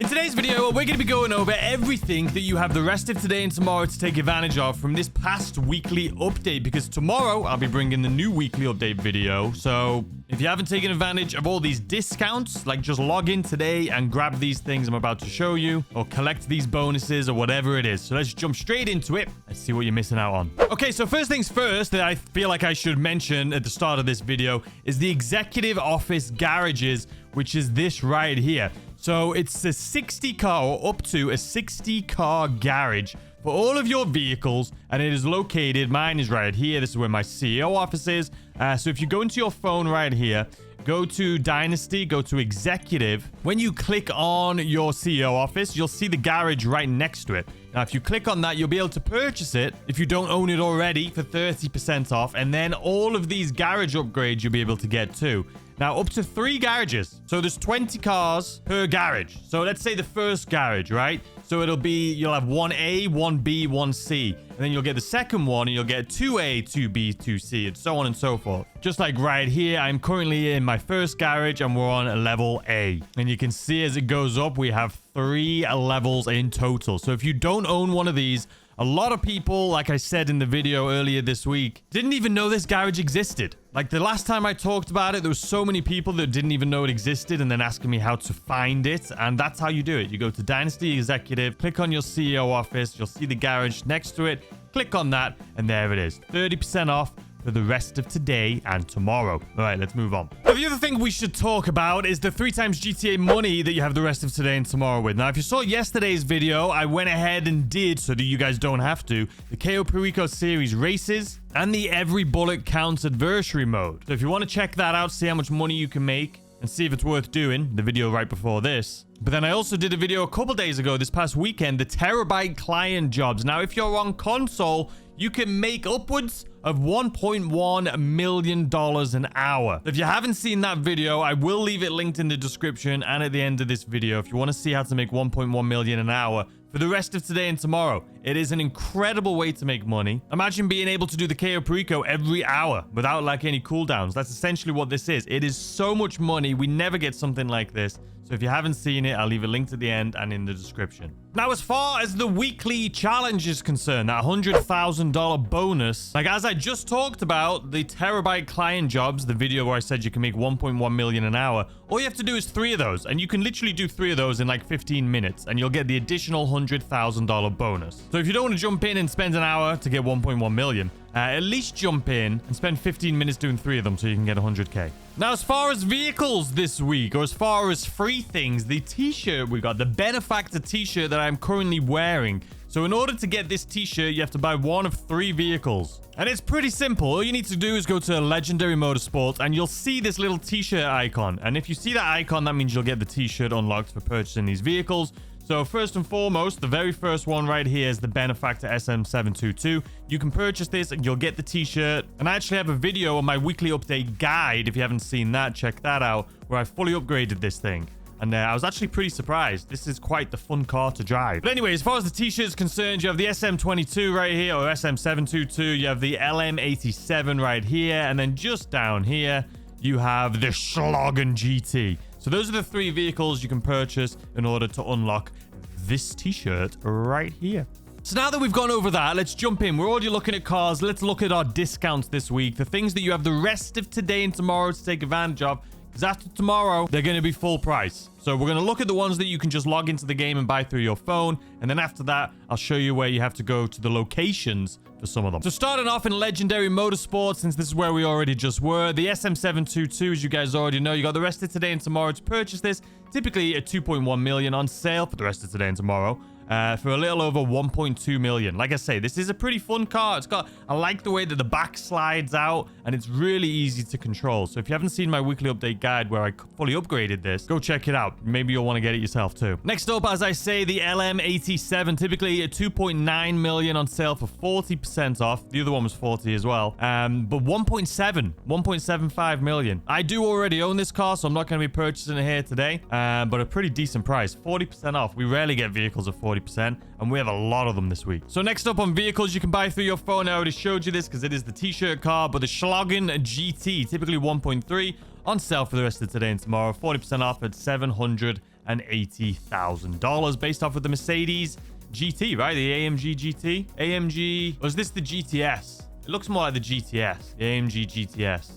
today's video, we're going to be going over everything that you have the rest of today and tomorrow to take advantage of from this past weekly update, because tomorrow I'll be bringing the new weekly update video. So if you haven't taken advantage of all these discounts, like just log in today and grab these things I'm about to show you, or collect these bonuses or whatever it is. So let's jump straight into it and see what you're missing out on. Okay, so first things first that I feel like I should mention at the start of this video is the executive office garages, which is this right here. So it's a 60 car or up to a 60 car garage for all of your vehicles, and it is located, mine is right here. This is where my CEO office is. So if you go into your phone right here, go to Dynasty, go to Executive. When you click on your CEO office, you'll see the garage right next to it. Now, if you click on that, you'll be able to purchase it if you don't own it already for 30% off. And then all of these garage upgrades you'll be able to get too. Now, up to 3 garages. So there's 20 cars per garage. So let's say the first garage, right? So it'll be, you'll have 1A, 1B, 1C. And then you'll get the second one and you'll get 2A, 2B, 2C, and so on and so forth. Just like right here, I'm currently in my first garage and we're on level A. And you can see as it goes up, we have 3 levels in total. So if you don't own one of these, a lot of people, like I said in the video earlier this week, didn't even know this garage existed. Like the last time I talked about it, there was so many people that didn't even know it existed and then asking me how to find it. And that's how you do it. You go to Dynasty Executive, click on your CEO office. You'll see the garage next to it. Click on that and there it is. 30% off for the rest of today and tomorrow. All right, let's move on. Now, the other thing we should talk about is the 3 times GTA money that you have the rest of today and tomorrow with. Now, if you saw yesterday's video, I went ahead and did, so that you guys don't have to, the Cayo Perico series races and the Every Bullet Counts adversary mode. So if you want to check that out, see how much money you can make and see if it's worth doing, the video right before this. But then I also did a video a couple days ago, this past weekend, the terabyte client jobs. Now, if you're on console, you can make upwards of $1.1 million an hour. If you haven't seen that video, I will leave it linked in the description and at the end of this video if you want to see how to make 1.1 million an hour for the rest of today and tomorrow. It is an incredible way to make money. Imagine being able to do the Cayo Perico every hour without like any cooldowns. That's essentially what this is. It is so much money. We never get something like this. So if you haven't seen it, I'll leave a link at the end and in the description. Now, as far as the weekly challenge is concerned, that $100,000 bonus, like as I just talked about, the terabyte client jobs, the video where I said you can make 1.1 million an hour, all you have to do is 3 of those. And you can literally do 3 of those in like 15 minutes and you'll get the additional $100,000 bonus. So if you don't want to jump in and spend an hour to get 1.1 million, at least jump in and spend 15 minutes doing 3 of them so you can get 100K. Now, as far as vehicles this week, or as far as free things, the t-shirt we got, the Benefactor t-shirt that I'm currently wearing. So in order to get this t-shirt, you have to buy one of 3 vehicles. And it's pretty simple. All you need to do is go to Legendary Motorsport and you'll see this little t-shirt icon. And if you see that icon, that means you'll get the t-shirt unlocked for purchasing these vehicles. So first and foremost, the very first one right here is the Benefactor SM722. You can purchase this and you'll get the t-shirt. And I actually have a video on my weekly update guide. If you haven't seen that, check that out, where I fully upgraded this thing. And I was actually pretty surprised. This is quite the fun car to drive. But anyway, as far as the t-shirt is concerned, you have the SM22 right here, or SM722. You have the LM87 right here. And then just down here, you have the Schlagen GT. So those are the 3 vehicles you can purchase in order to unlock this t-shirt right here. So now that we've gone over that, let's jump in. We're already looking at cars. Let's look at our discounts this week. The things that you have the rest of today and tomorrow to take advantage of. Because after tomorrow, they're going to be full price. So we're going to look at the ones that you can just log into the game and buy through your phone. And then after that, I'll show you where you have to go to the locations for some of them. So starting off in Legendary Motorsport, since this is where we already just were, the SM722, as you guys already know, you got the rest of today and tomorrow to purchase this. Typically at 2.1 million on sale for the rest of today and tomorrow. For a little over 1.2 million. Like I say, this is a pretty fun car. I like the way that the back slides out and it's really easy to control. So if you haven't seen my weekly update guide where I fully upgraded this, go check it out. Maybe you'll want to get it yourself too. Next up, as I say, the LM87, typically at 2.9 million on sale for 40% off. The other one was 40 as well. But 1.75 million. I do already own this car, so I'm not going to be purchasing it here today. But a pretty decent price, 40% off. We rarely get vehicles at 40%. And we have a lot of them this week. So next up on vehicles you can buy through your phone. I already showed you this because it is the t-shirt car, but the Schlagen GT, typically 1.3, on sale for the rest of today and tomorrow. 40% off at $750. $280,000 based off of the Mercedes GT, right? The AMG GT. AMG, or is this the GTS? It looks more like the GTS. The AMG GTS.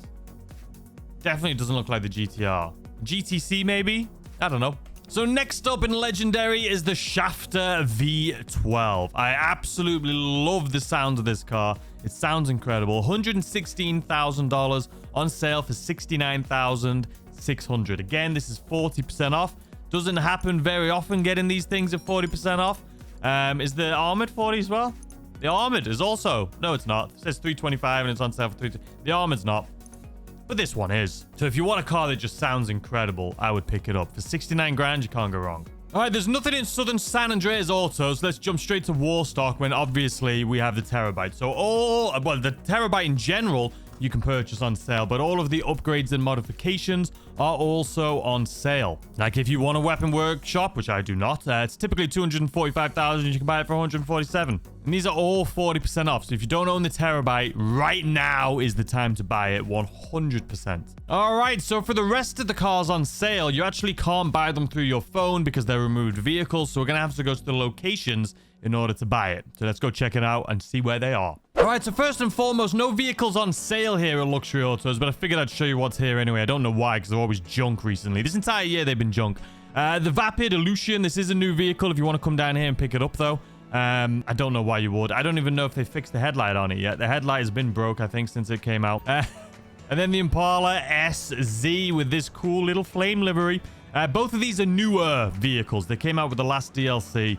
Definitely doesn't look like the GTR. GTC maybe? I don't know. So next up in Legendary is the Shafter V12. I absolutely love the sound of this car. It sounds incredible. $116,000 on sale for $69,600. Again, this is 40% off. Doesn't happen very often getting these things at 40% off. Is the Armored 40 as well? The Armored is also... No, it's not. It says 325 and it's on sale for 320. The Armored's not. But this one is. So if you want a car that just sounds incredible, I would pick it up. For 69 grand, you can't go wrong. All right, there's nothing in Southern San Andreas Autos. Let's jump straight to Warstock when obviously we have the Terabyte. So the Terabyte in general, you can purchase on sale, but all of the upgrades and modifications are also on sale. Like if you want a weapon workshop, which I do not, it's typically $245,000. You can buy it for $147,000. And these are all 40% off. So if you don't own the Terabyte, right now is the time to buy it 100%. All right, so for the rest of the cars on sale, you actually can't buy them through your phone because they're removed vehicles. So we're going to have to go to the locations in order to buy it. So let's go check it out and see where they are. All right, so first and foremost, no vehicles on sale here at Luxury Autos, but I figured I'd show you what's here anyway. I don't know why, because they're always junk recently. This entire year, they've been junk. The Vapid Illusion, this is a new vehicle if you want to come down here and pick it up, though. I don't know why you would. I don't even know if they fixed the headlight on it yet. The headlight has been broke, I think, since it came out. And then the Impala SZ with this cool little flame livery. Both of these are newer vehicles. They came out with the last DLC.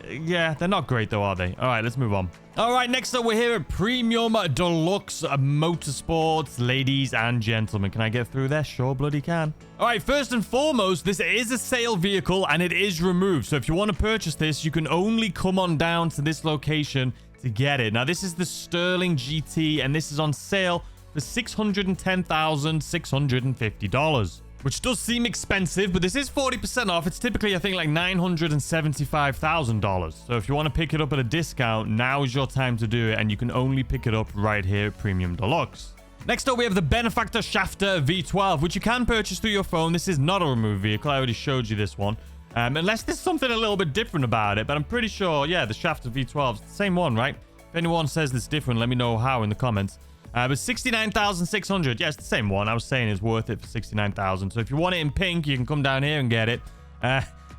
Yeah, they're not great though, are they? All right, let's move on. All right, next up, we're here at Premium Deluxe Motorsports, ladies and gentlemen. Can I get through there? Sure bloody can. All right, first and foremost, this is a sale vehicle and it is removed. So if you want to purchase this, you can only come on down to this location to get it. Now, this is the Sterling GT and this is on sale for $610,650. Which does seem expensive, but this is 40% off. It's typically, I think, like $975,000. So if you want to pick it up at a discount, now is your time to do it, and you can only pick it up right here at Premium Deluxe. Next up, we have the Benefactor Shafter V12, which you can purchase through your phone. This is not a removed vehicle. I already showed you this one. Unless there's something a little bit different about it, but I'm pretty sure, yeah, the Shafter V12 is the same one, right? If anyone says it's different, let me know how in the comments. But $69,600. Yeah, it's the same one. I was saying it's worth it for $69,000. So if you want it in pink, you can come down here and get it.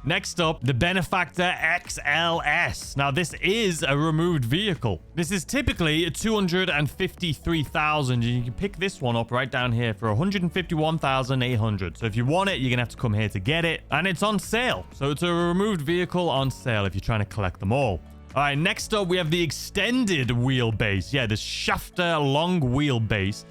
Next up, the Benefactor XLS. Now, this is a removed vehicle. This is typically $253,000. And you can pick this one up right down here for $151,800. So if you want it, you're going to have to come here to get it. And it's on sale. So it's a removed vehicle on sale if you're trying to collect them all. All right, next up, we have the extended wheelbase. Yeah, the Shafter long wheelbase.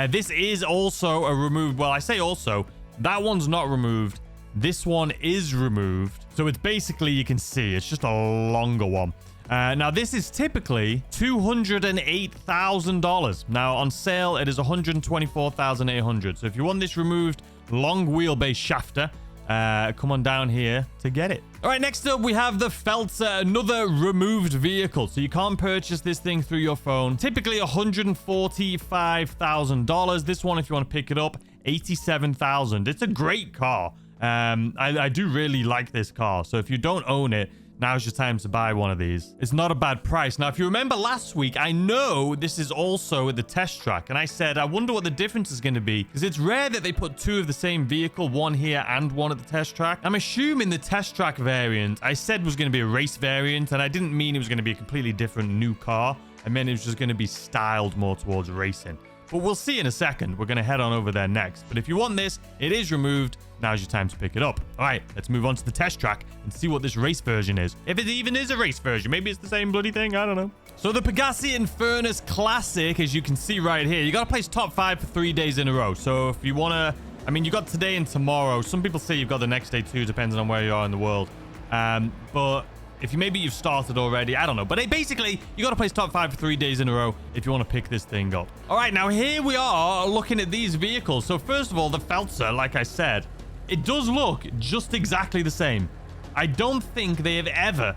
This is also a removed... Well, I say also. That one's not removed. This one is removed. So it's basically, you can see, it's just a longer one. Now, this is typically $208,000. Now, on sale, it is $124,800. So if you want this removed long wheelbase Shafter... come on down here to get it. All right, next up, we have the Feltzer, another removed vehicle. So you can't purchase this thing through your phone. Typically $145,000. This one, if you want to pick it up, $87,000. It's a great car. I do really like this car. So if you don't own it, now's your time to buy one of these. It's not a bad price. Now, if you remember last week, I know this is also at the test track. And I said, I wonder what the difference is going to be. Because it's rare that they put two of the same vehicle, one here and one at the test track. I'm assuming the test track variant, I said was going to be a race variant. And I didn't mean it was going to be a completely different new car. I meant it was just going to be styled more towards racing. But we'll see in a second. We're going to head on over there next. But if you want this, it is removed. Now's your time to pick it up. All right, let's move on to the test track and see what this race version is. If it even is a race version. Maybe it's the same bloody thing. I don't know. So the Pegassi Infernus Classic, as you can see right here, you got to place top 5 for 3 days in a row. So if you want to... I mean, you got today and tomorrow. Some people say you've got the next day too, depending on where you are in the world. But... if you've started already, I don't know. But basically, you got to place top 5 for 3 days in a row if you want to pick this thing up. All right, now here we are looking at these vehicles. So first of all, the Feltzer, like I said, it does look just exactly the same. I don't think they have ever...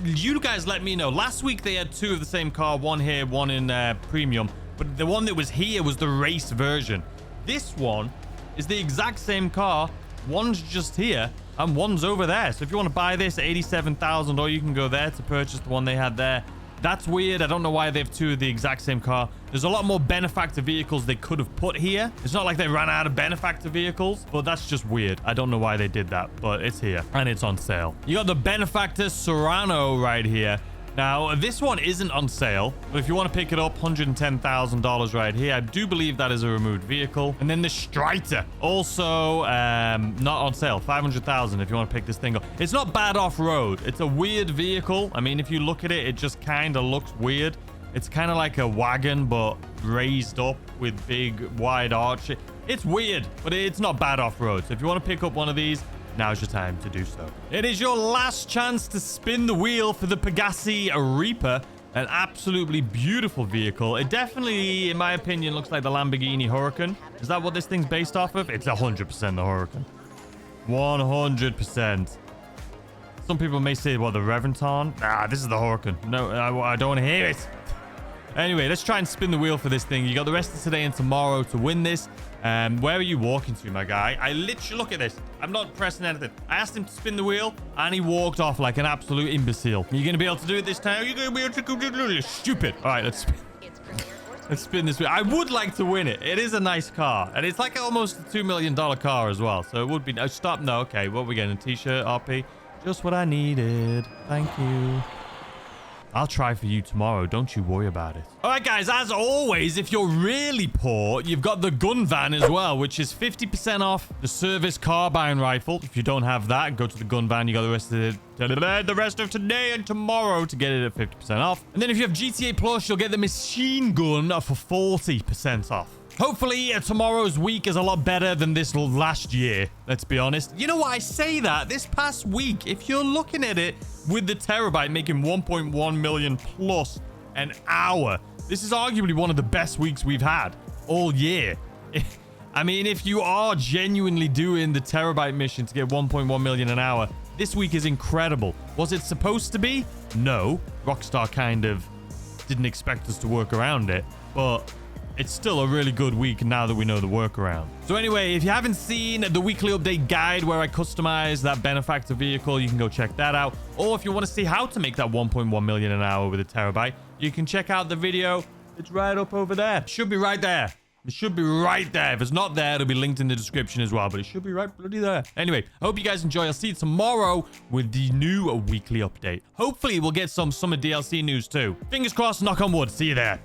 You guys let me know. Last week, they had two of the same car. One here, one in Premium. But the one that was here was the race version. This one is the exact same car, One's just here and one's over there. So if you want to buy this, 87,000, or you can go there to purchase the one they had there. That's weird. I don't know why they have two of the exact same car. There's a lot more benefactor vehicles they could have put here. It's not like they ran out of benefactor vehicles, but that's just weird. I don't know why they did that, but it's here and it's on sale. You got the benefactor Serrano right here. Now, this one isn't on sale, but if you want to pick it up, $110,000 right here. I do believe that is a removed vehicle. And then the Streiter, also not on sale, $500,000 if you want to pick this thing up. It's not bad off-road. It's a weird vehicle. I mean, if you look at it, it just kind of looks weird. It's kind of like a wagon, but raised up with big, wide arch. It's weird, but it's not bad off-road. So if you want to pick up one of these, now's your time to do so. It is your last chance to spin the wheel for the Pegassi Reaper. An absolutely beautiful vehicle. It definitely, in my opinion, looks like the Lamborghini Huracan. Is that what this thing's based off of? It's 100% the Huracan. 100%. Some people may say, well, the Reventon. Nah, this is the Huracan. No, I don't want to hear it. Anyway, let's try and spin the wheel for this thing. You got the rest of today and tomorrow to win this. Where are you walking to, my guy? I literally, look at this. I'm not pressing anything. I asked him to spin the wheel, and he walked off like an absolute imbecile. Are you going to be able to do it this time? Are you going to be able to do it? Stupid. All right, let's spin. Let's spin this wheel. I would like to win it. It is a nice car, and it's like almost a $2 million car as well. So it would be... Oh, stop. No, okay. What are we getting? A t-shirt, RP? Just what I needed. Thank you. I'll try for you tomorrow. Don't you worry about it. All right, guys. As always, if you're really poor, you've got the gun van as well, which is 50% off the service carbine rifle. If you don't have that, go to the gun van. You got the rest of today and tomorrow to get it at 50% off. And then if you have GTA Plus, you'll get the machine gun for 40% off. Hopefully, tomorrow's week is a lot better than this last year. Let's be honest. You know what? I say that this past week, if you're looking at it with the terabyte making 1.1 million plus an hour, this is arguably one of the best weeks we've had all year. I mean, if you are genuinely doing the terabyte mission to get 1.1 million an hour, this week is incredible. Was it supposed to be? No. Rockstar kind of didn't expect us to work around it, but it's still a really good week now that we know the workaround. So anyway, if you haven't seen the weekly update guide where I customize that benefactor vehicle, you can go check that out. Or if you want to see how to make that 1.1 million an hour with a terabyte, you can check out the video. It's right up over there. It should be right there. It should be right there. If it's not there, it'll be linked in the description as well, but it should be right bloody there. Anyway, I hope you guys enjoy. I'll see you tomorrow with the new weekly update. Hopefully, we'll get some summer DLC news too. Fingers crossed, knock on wood. See you there.